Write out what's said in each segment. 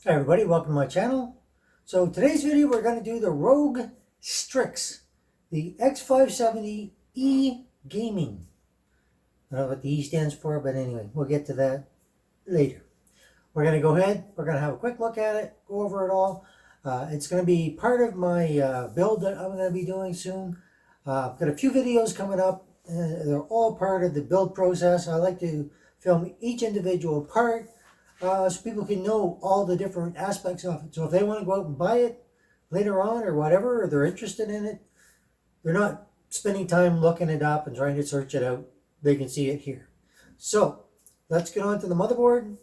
Hi everybody, welcome to my channel. So today's video we're going to do the Rog Strix, the X570E Gaming. I don't know what the E stands for, but anyway, we'll get to that later. We're going to go ahead, we're going to have a quick look at it, go over it all. It's going to be part of my build that I'm going to be doing soon. I've got a few videos coming up. They're all part of the build process. I like to film each individual part so people can know all the different aspects of it. So if they want to go out and buy it later on or whatever, or they're interested in it, they're not spending time looking it up and trying to search it out. They can see it here. So let's get on to the motherboard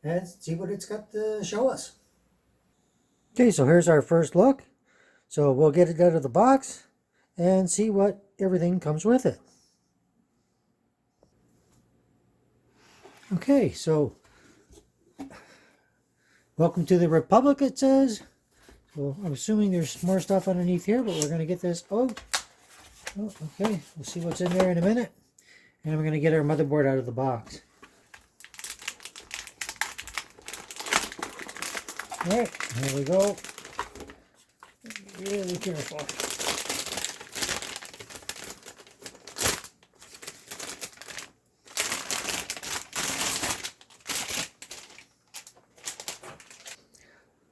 and see what it's got to show us. Okay, so here's our first look. So we'll get it out of the box and see what everything comes with it. Okay, so welcome to the Republic, it says. So I'm assuming there's more stuff underneath here, but we're going to get this out. Oh, okay, we'll see what's in there in a minute. And we're going to get our motherboard out of the box. All right, here we go. Really careful.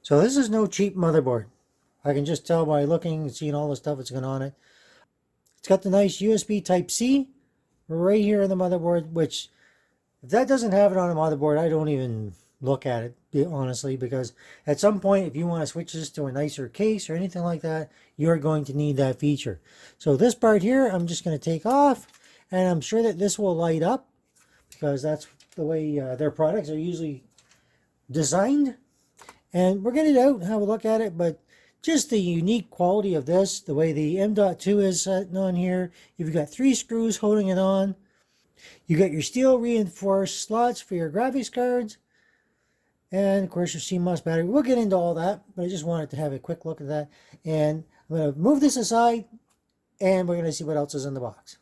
So this is no cheap motherboard. I can just tell by looking and seeing all the stuff that's going on it. It's got the nice USB Type-C right here on the motherboard, which if that doesn't have it on a motherboard, I don't even look at it, honestly, because at some point, if you want to switch this to a nicer case or anything like that, you're going to need that feature. So this part here, I'm just going to take off, and I'm sure that this will light up because that's the way their products are usually designed. And we'll get it out and have a look at it, but just the unique quality of this, the way the M.2 is sitting on here, you've got 3 screws holding it on. You got your steel reinforced slots for your graphics cards. And of course your CMOS battery. We'll get into all that, but I just wanted to have a quick look at that. And I'm going to move this aside and we're going to see what else is in the box.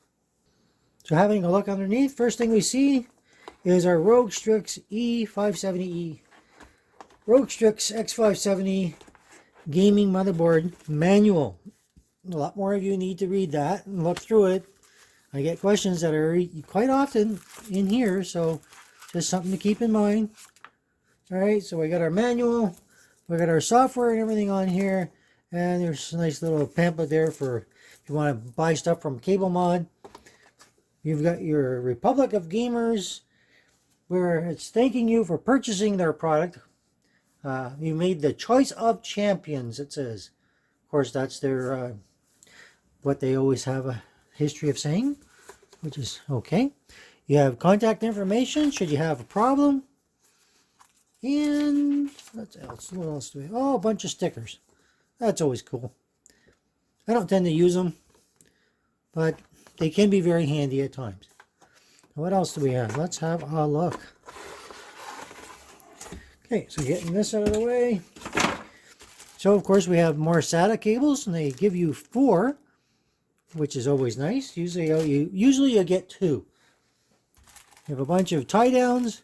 So having a look underneath, first thing we see is our Rog Strix E570E. Rog Strix X570 gaming motherboard manual. A lot more of you need to read that and look through it. I get questions that are quite often in here, so just something to keep in mind. All right, so we got our manual, we got our software and everything on here, and there's a nice little pamphlet there for if you want to buy stuff from Cable Mod. You've got your Republic of Gamers, where it's thanking you for purchasing their product. You made the choice of champions, it says. Of course, that's their what they always have a history of saying, which is okay. You have contact information should you have a problem. And what else do we have? Oh, a bunch of stickers. That's always cool. I don't tend to use them, but they can be very handy at times. What else do we have? Let's have a look. Okay, so getting this out of the way. So, of course, we have more SATA cables, and they give you 4, which is always nice. Usually you get 2. You have a bunch of tie downs.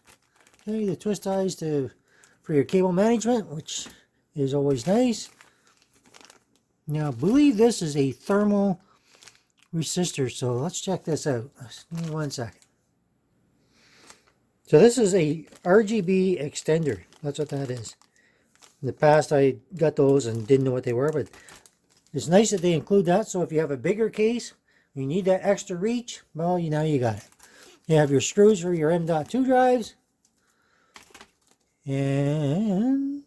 Okay, the twist ties for your cable management, which is always nice. Now, I believe this is a thermal resistor, so let's check this out. Give me 1 second. So this is a RGB extender. That's what that is. In the past, I got those and didn't know what they were, but it's nice that they include that. So if you have a bigger case, you need that extra reach, well, now you got it. You have your screws for your M.2 drives. And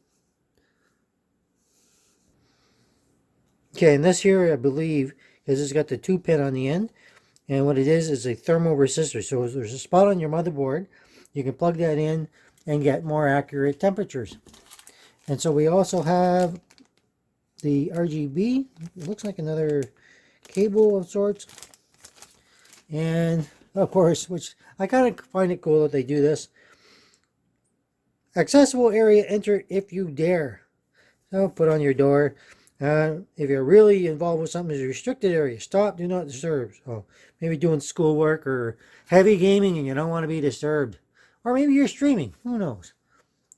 okay, and this here I believe is it's got the 2-pin on the end, and what it is a thermal resistor. So there's a spot on your motherboard, you can plug that in and get more accurate temperatures. And so we also have the RGB. It looks like another cable of sorts, and of course, which I kind of find it cool that they do this. Accessible area, enter if you dare. So put on your door. If you're really involved with something, is a restricted area. Stop, do not disturb. So maybe doing schoolwork or heavy gaming and you don't want to be disturbed. Or maybe you're streaming. Who knows?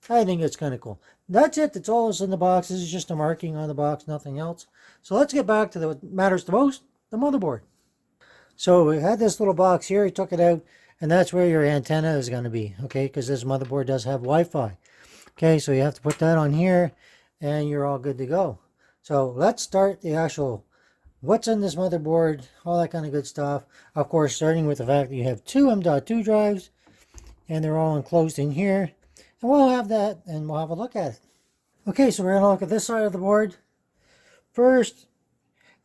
I think it's kind of cool. That's it. That's all that's in the box. This is just a marking on the box, nothing else. So let's get back to what matters the most, the motherboard. So we had this little box here. I took it out, and that's where your antenna is going to be, okay? Because this motherboard does have Wi-Fi. Okay, so you have to put that on here, and you're all good to go. So let's start the actual what's in this motherboard, all that kind of good stuff. Of course, starting with the fact that you have two M.2 drives, and they're all enclosed in here. And we'll have that, and we'll have a look at it. Okay, so we're going to look at this side of the board first.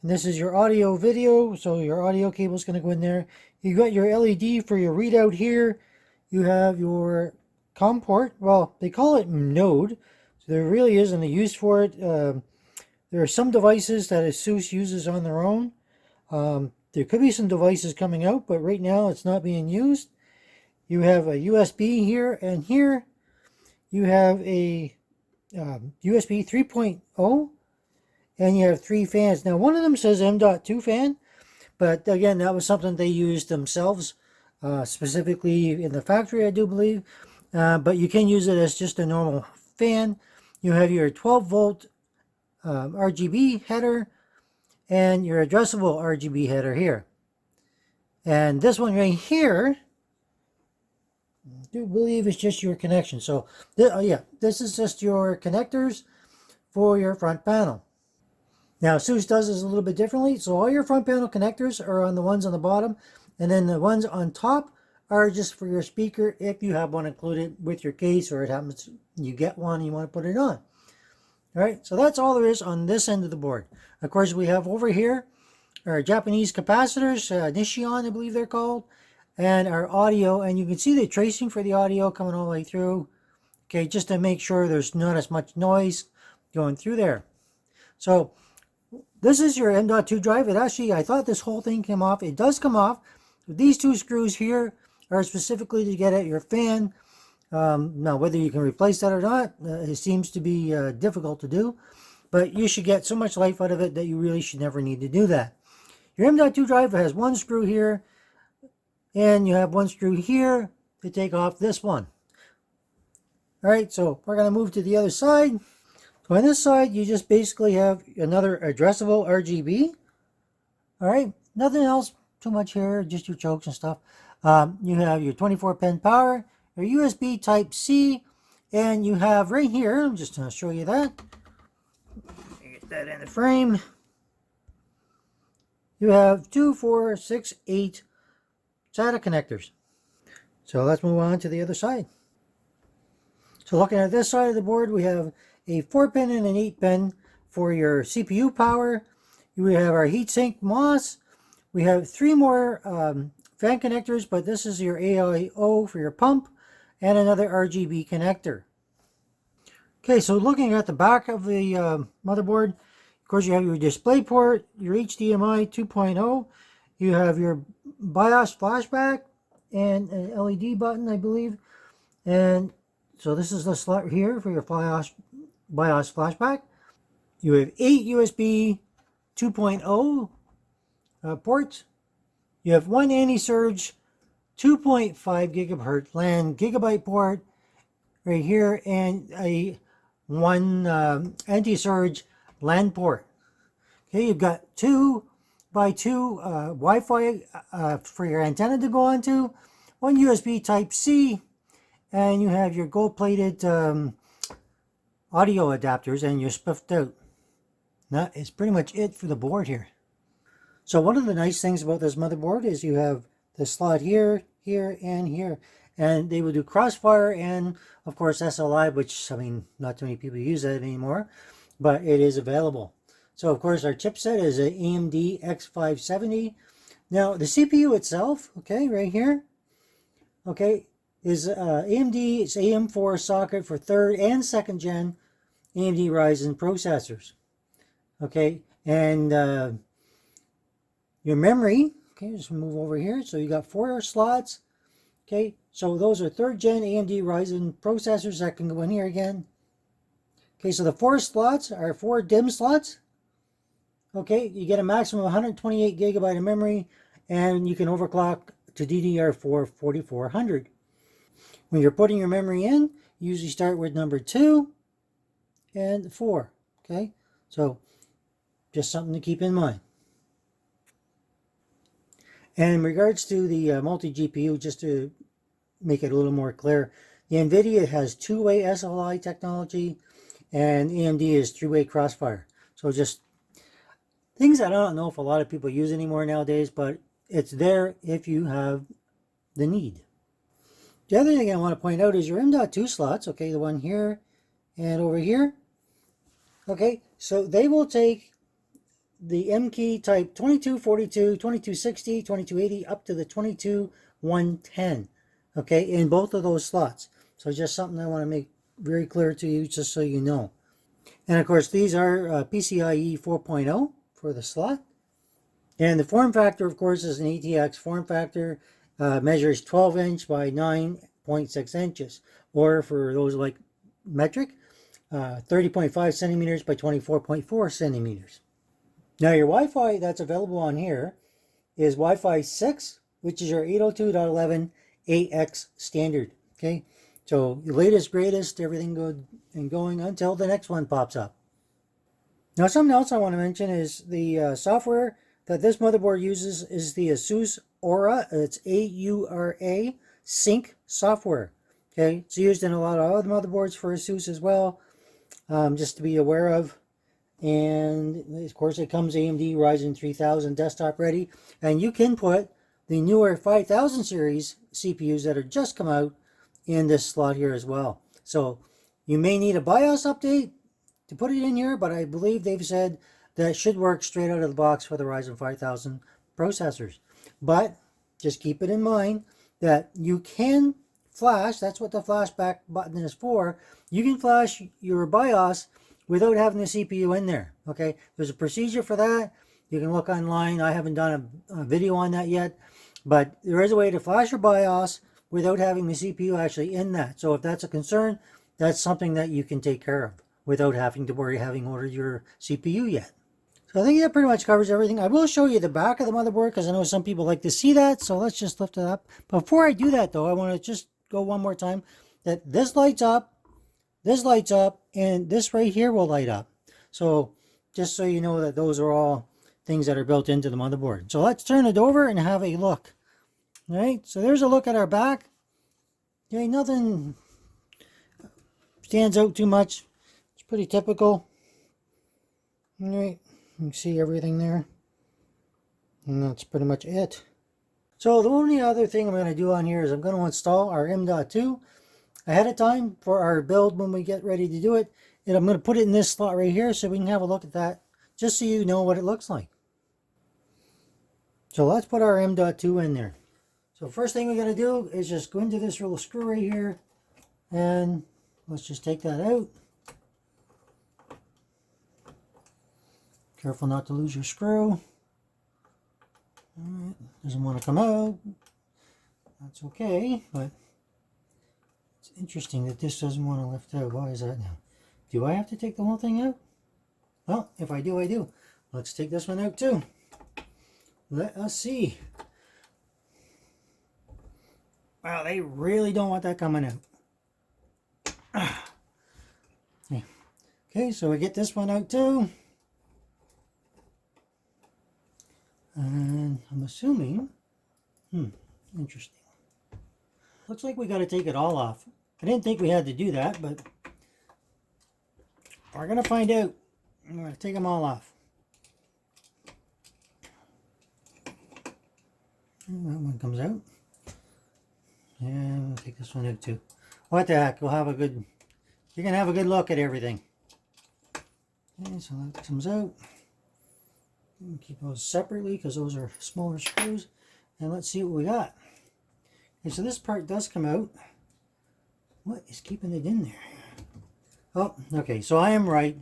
And this is your audio video, so your audio cable is going to go in there. You got your LED for your readout here. You have your COM port. Well, they call it node, so there really isn't a use for it. There are some devices that Asus uses on their own. There could be some devices coming out, but right now it's not being used. You have a USB here, and here you have a USB 3.0, and you have 3 fans. Now, one of them says M.2 fan, but again, that was something they used themselves, specifically in the factory, I do believe. But you can use it as just a normal fan. You have your 12-volt RGB header and your addressable RGB header here. And this one right here, I do believe it's just your connection. So, this is just your connectors for your front panel. Now, Asus does this a little bit differently. So all your front panel connectors are on the ones on the bottom, and then the ones on top are just for your speaker if you have one included with your case, or it happens you get one and you want to put it on. All right, so that's all there is on this end of the board. Of course, we have over here our Japanese capacitors, Nishion, I believe they're called, and our audio, and you can see the tracing for the audio coming all the way through, okay, just to make sure there's not as much noise going through there. So this is your M.2 drive. It actually, I thought this whole thing came off. It does come off. These 2 screws here are specifically to get at your fan. Now, whether you can replace that or not, it seems to be difficult to do. But you should get so much life out of it that you really should never need to do that. Your M.2 drive has 1 screw here, and you have 1 screw here to take off this one. All right, so we're going to move to the other side. So on this side, you just basically have another addressable RGB. All right, nothing else too much here, just your chokes and stuff. You have your 24-pin power, your USB Type-C, and you have right here, I'm just going to show you that. Get that in the frame. You have 2, 4, 6, 8 SATA connectors. So let's move on to the other side. So looking at this side of the board, we have a 4-pin and an 8-pin for your CPU power. We have our heatsink MOS. We have 3 more fan connectors, but this is your AIO for your pump, and another RGB connector. Okay, so looking at the back of the motherboard, of course you have your display port, your HDMI 2.0, you have your BIOS flashback, and an LED button, I believe. And so this is the slot here for your BIOS flashback. You have 8 USB 2.0 ports. You have 1 anti-surge 2.5 gigahertz LAN gigabyte port right here, and a 1 anti-surge LAN port. Okay, you've got 2x2 Wi-Fi for your antenna to go onto, 1 USB Type-C, and you have your gold-plated audio adapters, and you're spiffed out. That is pretty much it for the board here. So one of the nice things about this motherboard is you have the slot here, here, and here. And they will do crossfire and, of course, SLI, which, I mean, not too many people use that anymore, but it is available. So, of course, our chipset is an AMD X570. Now, the CPU itself, okay, right here, okay, is AMD's AM4 socket for 3rd and 2nd gen AMD Ryzen processors. Okay, and your memory, okay, just move over here. So you got 4 slots. Okay, so those are 3rd gen AMD Ryzen processors that can go in here again. Okay, so the 4 slots are 4 DIMM slots. Okay, you get a maximum of 128 gigabyte of memory, and you can overclock to DDR4 4400. When you're putting your memory in, usually start with number 2 and 4. Okay, so just something to keep in mind. And in regards to the multi-GPU, just to make it a little more clear, the NVIDIA has two-way SLI technology and AMD is three-way crossfire. So just things I don't know if a lot of people use anymore nowadays, but it's there if you have the need. The other thing I want to point out is your M.2 slots, okay, the one here and over here. Okay, so they will take the M key type 2242, 2260, 2280 up to the 22110, okay, in both of those slots. So just something I want to make very clear to you just so you know. And of course these are PCIe 4.0 for the slot. And the form factor, of course, is an ATX form factor. Measures 12 inch by 9.6 inches. Or for those like metric, 30.5 centimeters by 24.4 centimeters. Now your Wi-Fi that's available on here is Wi-Fi 6, which is your 802.11ax standard. Okay, so the latest, greatest, everything good and going until the next one pops up. Now something else I want to mention is the software that this motherboard uses is the Asus Aura. It's AURA Sync software. Okay, it's used in a lot of other motherboards for Asus as well, just to be aware of. And of course it comes AMD Ryzen 3000 desktop ready, and you can put the newer 5000 series CPUs that are just come out in this slot here as well. So you may need a BIOS update to put it in here, but I believe they've said that it should work straight out of the box for the Ryzen 5000 processors. But just keep it in mind that you can flash, that's what the flashback button is for. You can flash your BIOS without having the CPU in there. Okay, there's a procedure for that. You can look online. I haven't done a video on that yet, but there is a way to flash your BIOS without having the CPU actually in that. So if that's a concern, that's something that you can take care of without having to worry having ordered your CPU yet. So I think that pretty much covers everything. I will show you the back of the motherboard because I know some people like to see that. So let's just lift it up. Before I do that though, I want to just go one more time that this lights up, and this right here will light up. So just so you know that those are all things that are built into the motherboard. So let's turn it over and have a look. All right, so there's a look at our back. Okay, nothing stands out too much. It's pretty typical. All right, you can see everything there. And that's pretty much it. So the only other thing I'm going to do on here is I'm going to install our M.2 ahead of time for our build when we get ready to do it. And I'm going to put it in this slot right here so we can have a look at that, just so you know what it looks like. So let's put our M.2 in there. So first thing we got to do is just go into this little screw right here, and let's just take that out. Careful not to lose your screw. Alright, doesn't want to come out. That's okay, but it's interesting that this doesn't want to lift out. Why is that now? Do I have to take the whole thing out? Well, if I do, I do. Let's take this one out too. Let us see. Wow, they really don't want that coming out. Okay, so we get this one out too. And I'm assuming, interesting. Looks like we got to take it all off. I didn't think we had to do that, but we're going to find out. I'm going to take them all off. And that one comes out. And we'll take this one out too. What the heck, we'll have a good, you're going to have a good look at everything. Okay, so that comes out. Keep those separately because those are smaller screws. And let's see what we got. Okay, so this part does come out. What is keeping it in there? Oh, okay, so I am right.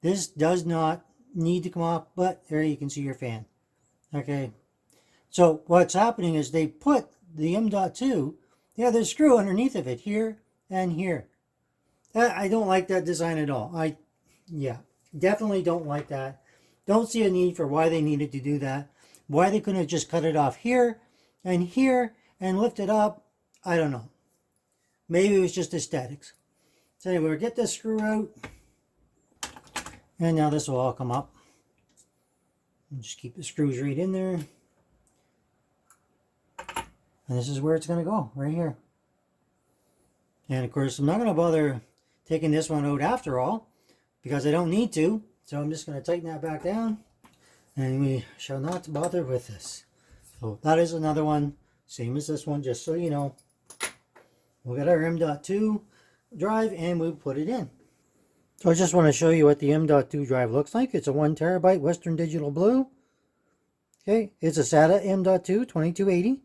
This does not need to come off, but there you can see your fan. Okay, so what's happening is they put the M.2, the other screw underneath of it, here and here. I don't like that design at all. Yeah, definitely don't like that. Don't see a need for why they needed to do that. Why they couldn't have just cut it off here and lift it up. I don't know. Maybe it was just aesthetics. So anyway, we'll get this screw out. And now this will all come up. And just keep the screws right in there. And this is where it's going to go, right here. And of course, I'm not going to bother taking this one out after all, because I don't need to. So I'm just going to tighten that back down. And we shall not bother with this. So that is another one, same as this one, just so you know. We'll get our M.2 drive and we'll put it in. So I just want to show you what the M.2 drive looks like. It's a 1 terabyte Western Digital Blue. Okay, it's a SATA M.2 2280.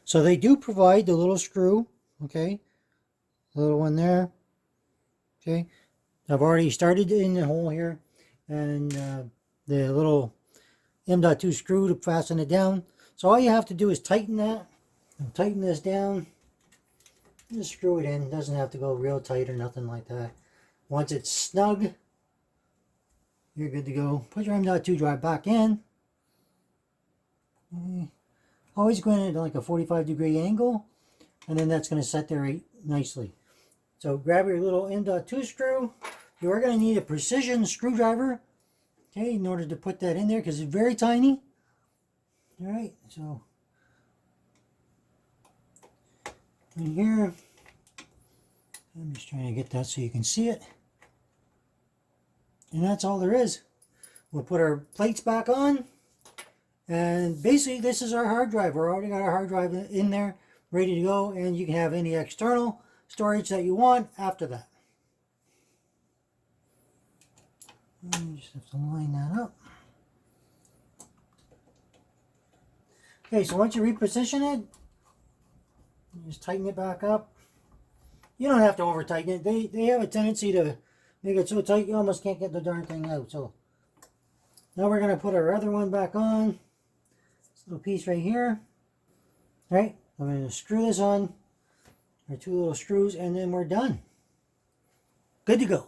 So they do provide the little screw, okay, the little one there. Okay, I've already started in the hole here, and the little M.2 screw to fasten it down. So all you have to do is tighten that, and tighten this down, just screw it in. It doesn't have to go real tight or nothing like that. Once it's snug, you're good to go. Put your M.2 drive back in. Always go in at like a 45-degree angle, and then that's going to set there right nicely. So grab your little M.2 screw. You are going to need a precision screwdriver, okay, in order to put that in there, because it's very tiny. All right, so in here, I'm just trying to get that so you can see it. And that's all there is. We'll put our plates back on. And basically, this is our hard drive. We're already got our hard drive in there, ready to go. And you can have any external storage that you want after that. And you just have to line that up. Okay, so once you reposition it, you just tighten it back up. You don't have to over tighten it. They have a tendency to make it so tight you almost can't get the darn thing out. So now we're going to put our other one back on. This little piece right here. All right, I'm going to screw this on. Our 2 little screws, and then we're done. Good to go.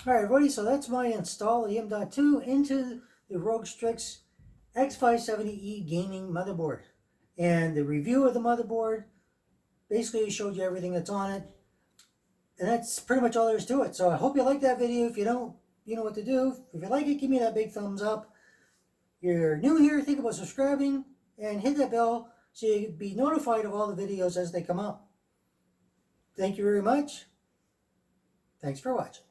Alright everybody, so that's my install of the M.2 into the Rog Strix X570E gaming motherboard. And the review of the motherboard basically showed you everything that's on it. And that's pretty much all there is to it. So I hope you like that video. If you don't, you know what to do. If you like it, give me that big thumbs up. If you're new here, think about subscribing and hit that bell so you can be notified of all the videos as they come up. Thank you very much. Thanks for watching.